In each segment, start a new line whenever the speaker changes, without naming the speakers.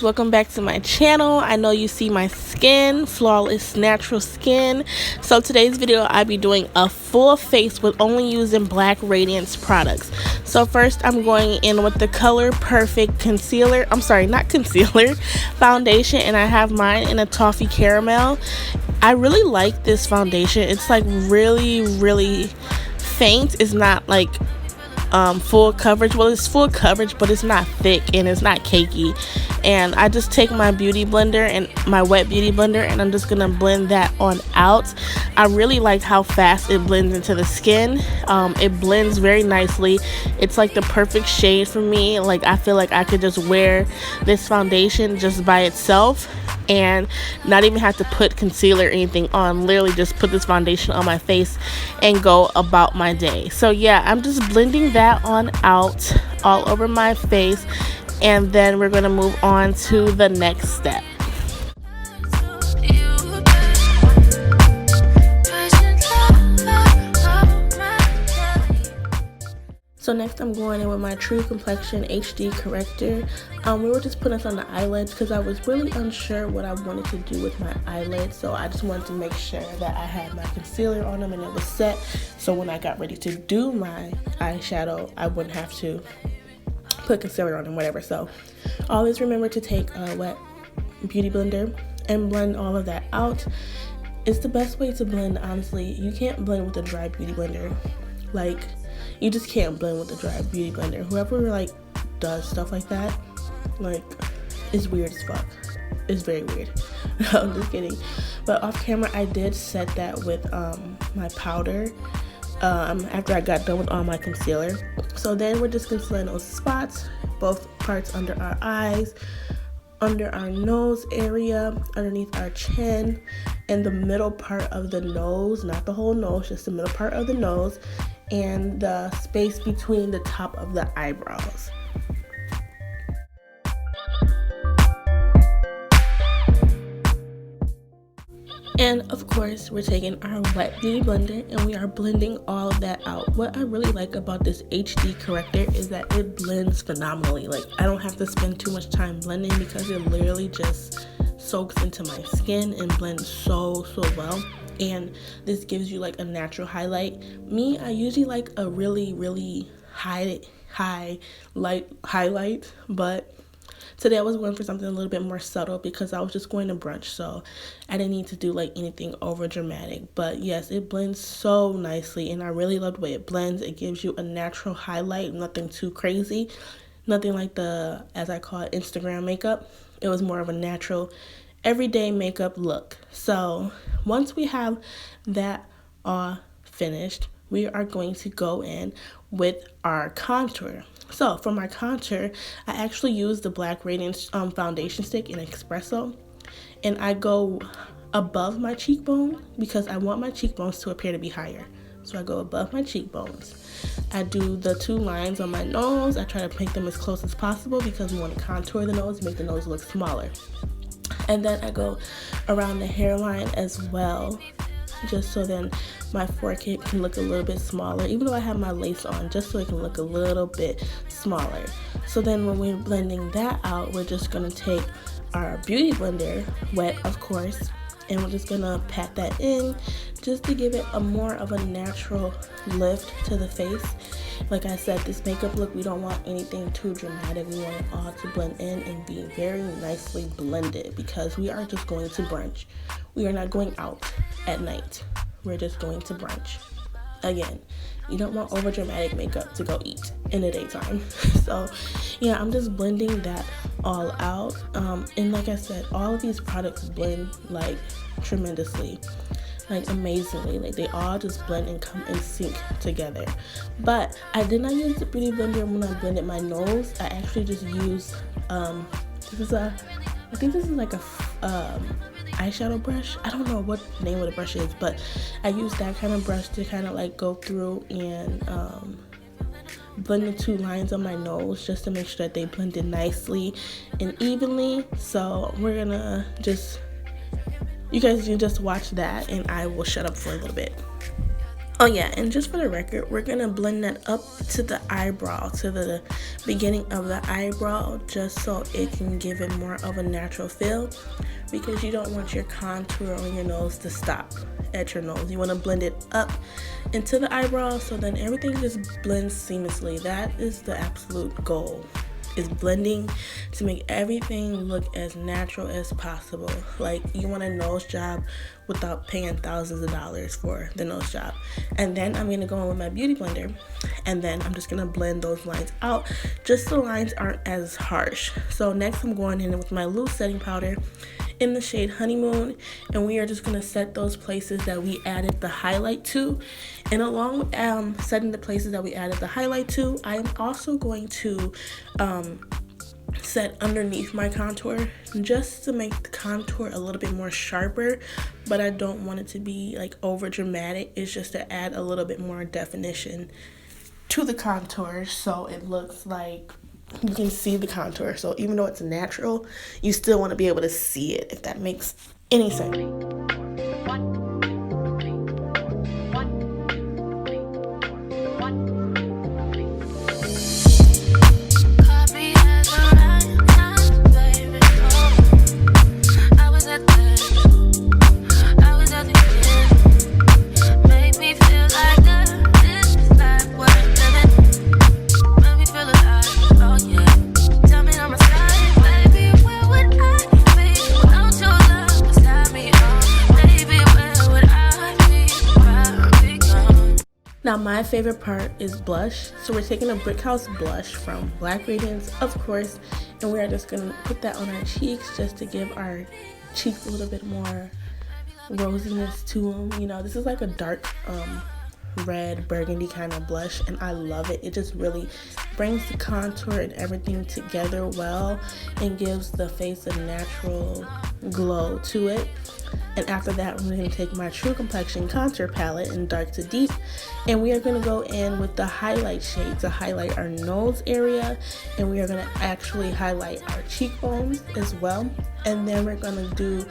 guys, welcome back to my channel. I know you see my skin, flawless natural skin. So today's video I'll be doing a full face with only using black Radince products. So first I'm going in with the Color Perfect concealer, not concealer, foundation, and I have mine in a toffee caramel. I really like this foundation. It's like really faint. It's not like full coverage. Well, it's full coverage, but it's not thick and it's not cakey. And I just take my beauty blender and my wet beauty blender, and I'm just gonna blend that on out. I really like how fast it blends into the skin. It blends very nicely. It's like the perfect shade for me. Like, I feel like I could just wear this foundation just by itself and not even have to put concealer or anything on. Literally just put this foundation on my face and go about my day. So yeah, I'm just blending that on out all over my face, and then we're going to move on to the next step. So next I'm going in with my True Complexion HD corrector. We were just putting this on the eyelids because I was really unsure what I wanted to do with my eyelids. So I just wanted to make sure that I had my concealer on them and it was set. So when I got ready to do my eyeshadow, I wouldn't have to put concealer on them, whatever. So always remember to take a wet beauty blender and blend all of that out. It's the best way to blend, honestly. You can't blend with a dry beauty blender. Like, you just can't blend with a dry beauty blender. Whoever like does stuff like that, like, it's weird as fuck. It's very weird. No, I'm just kidding. But off camera I did set that with my powder after I got done with all my concealer. So then we're just concealing those spots, both parts under our eyes, under our nose area, underneath our chin, and the middle part of the nose, not the whole nose, just the middle part of the nose, and the space between the top of the eyebrows. And of course, we're taking our wet beauty blender and we are blending all of that out. What I really like about this HD corrector is that it blends phenomenally. Like, I don't have to spend too much time blending because it literally just soaks into my skin and blends so well. And this gives you like a natural highlight. Me, I usually like a really high highlight, but today I was going for something a little bit more subtle because I was just going to brunch, so I didn't need to do like anything over dramatic. But yes, it blends so nicely, and I really love the way it blends. It gives you a natural highlight, nothing too crazy, nothing like the, as I call it, Instagram makeup. It was more of a natural everyday makeup look. So once we have that all finished, we are going to go in with our contour. So for my contour, I actually use the black Radince foundation stick in Espresso, and I go above my cheekbone because I want my cheekbones to appear to be higher. So I go above my cheekbones. I do the two lines on my nose. I try to make them as close as possible because we want to contour the nose, make the nose look smaller. And then I go around the hairline as well, just so then my forehead can look a little bit smaller, even though I have my lace on, just so it can look a little bit smaller. So then when we're blending that out, we're just going to take our beauty blender, wet of course, and we're just going to pat that in just to give it a more of a natural lift to the face. Like I said, this makeup look, we don't want anything too dramatic. We want it all to blend in and be very nicely blended because we are just going to brunch. We are not going out at night. We're just going to brunch. Again, you don't want over dramatic makeup to go eat in the daytime. So yeah, I'm just blending that all out. And like I said, all of these products blend like tremendously, like amazingly. Like, they all just blend and come and sync together. But I did not use the beauty blender when I blended my nose. I actually just used I think this is like a eyeshadow brush. I don't know what the name of the brush is, but I use that kind of brush to kind of like go through and blend the two lines on my nose just to make sure that they blended nicely and evenly. So we're gonna you guys can just watch that and I will shut up for a little bit. Oh yeah, and just for the record, we're gonna blend that up to the eyebrow, to the beginning of the eyebrow, just so it can give it more of a natural feel, because you don't want your contour on your nose to stop at your nose. You want to blend it up into the eyebrow so then everything just blends seamlessly. That is the absolute goal, is blending to make everything look as natural as possible. Like, you want a nose job without paying thousands of dollars for the nose job. And then I'm going to go in with my beauty blender, and then I'm just going to blend those lines out just so the lines aren't as harsh. So next I'm going in with my loose setting powder in the shade Honeymoon, and we are just going to set those places that we added the highlight to. And along with setting the places that we added the highlight to, I am also going to set underneath my contour just to make the contour a little bit more sharper, but I don't want it to be like over dramatic. It's just to add a little bit more definition to the contour so it looks like you can see the contour. So even though it's natural, you still want to be able to see it, if that makes any sense. Now my favorite part is blush. So we're taking a Brick House blush from Black Radince, of course, and we are just going to put that on our cheeks just to give our cheeks a little bit more rosiness to them. You know, this is like a dark red burgundy kind of blush, and I love it. It just really brings the contour and everything together well and gives the face a natural glow to it. And after that, I'm going to take my True Complexion contour palette in dark to deep, and we are going to go in with the highlight shade to highlight our nose area, and we are going to actually highlight our cheekbones as well. And then we're going to do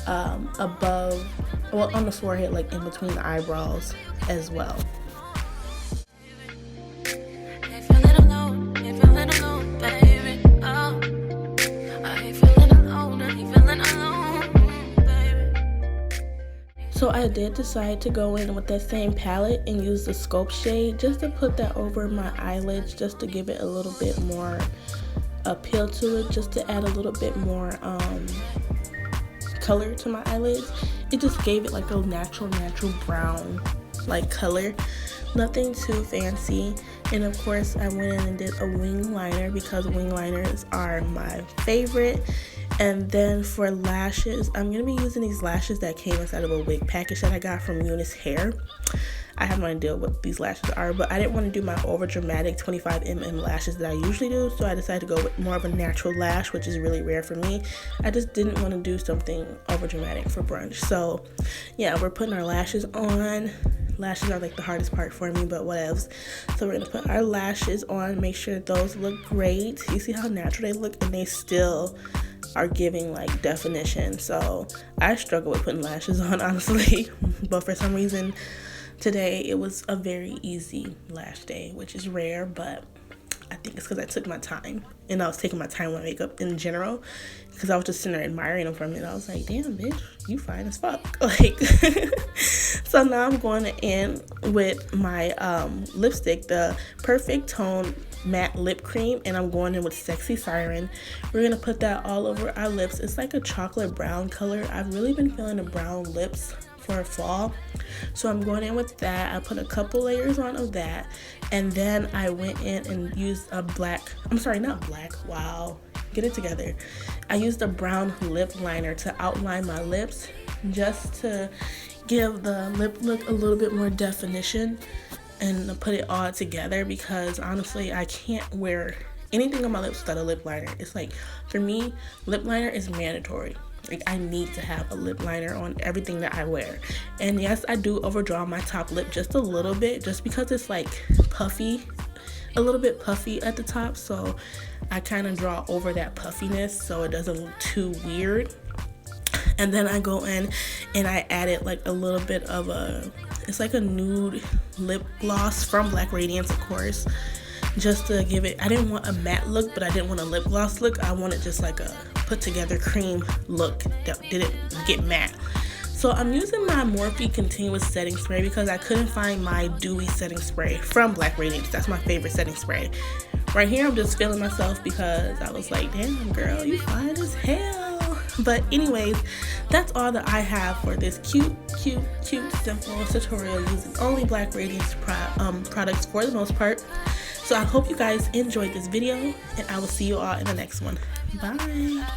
above, well, on the forehead, like in between the eyebrows as well. So I did decide to go in with that same palette and use the Scope shade just to put that over my eyelids, just to give it a little bit more appeal to it, just to add a little bit more color to my eyelids. It just gave it like a natural brown like color, nothing too fancy. And of course I went in and did a wing liner because wing liners are my favorite. And then for lashes, I'm going to be using these lashes that came inside of a wig package that I got from Eunice Hair. I have no idea what these lashes are, but I didn't want to do my over dramatic 25mm lashes that I usually do, so I decided to go with more of a natural lash, which is really rare for me. I just didn't want to do something over dramatic for brunch. So yeah, we're putting our lashes on. Lashes are like the hardest part for me, but whatevs. So we're going to put our lashes on, make sure those look great. You see how natural they look, and they still are giving like definition. So I struggle with putting lashes on, honestly, but for some reason today it was a very easy lash day, which is rare, but I think it's because I took my time, and I was taking my time with makeup in general, because I was just sitting there admiring them for a minute. I was like, damn bitch, you fine as fuck. Like so now I'm going to end with my lipstick, the Perfect Tone matte lip cream, and I'm going in with Sexy Siren. We're gonna put that all over our lips. It's like a chocolate brown color. I've really been feeling the brown lips for fall, so I'm going in with that. I put a couple layers on of that, and then I went in and used a get it together. I used a brown lip liner to outline my lips, just to give the lip look a little bit more definition and put it all together, because honestly I can't wear anything on my lips without a lip liner. It's like, for me, lip liner is mandatory. Like, I need to have a lip liner on everything that I wear. And yes, I do overdraw my top lip just a little bit, just because it's like puffy, a little bit puffy at the top, so I kind of draw over that puffiness so it doesn't look too weird. And then I go in and I added like a little bit of It's like a nude lip gloss from Black Radiance, of course, just to give it, I didn't want a matte look, but I didn't want a lip gloss look. I wanted just like a put together cream look that didn't get matte. So I'm using my Morphe Continuous Setting Spray because I couldn't find my dewy setting spray from Black Radiance. That's my favorite setting spray. Right here, I'm just feeling myself because I was like, damn, girl, you fine as hell. But anyways, that's all that I have for this cute, simple tutorial using only Black Radiance products for the most part. So I hope you guys enjoyed this video, and I will see you all in the next one. Bye.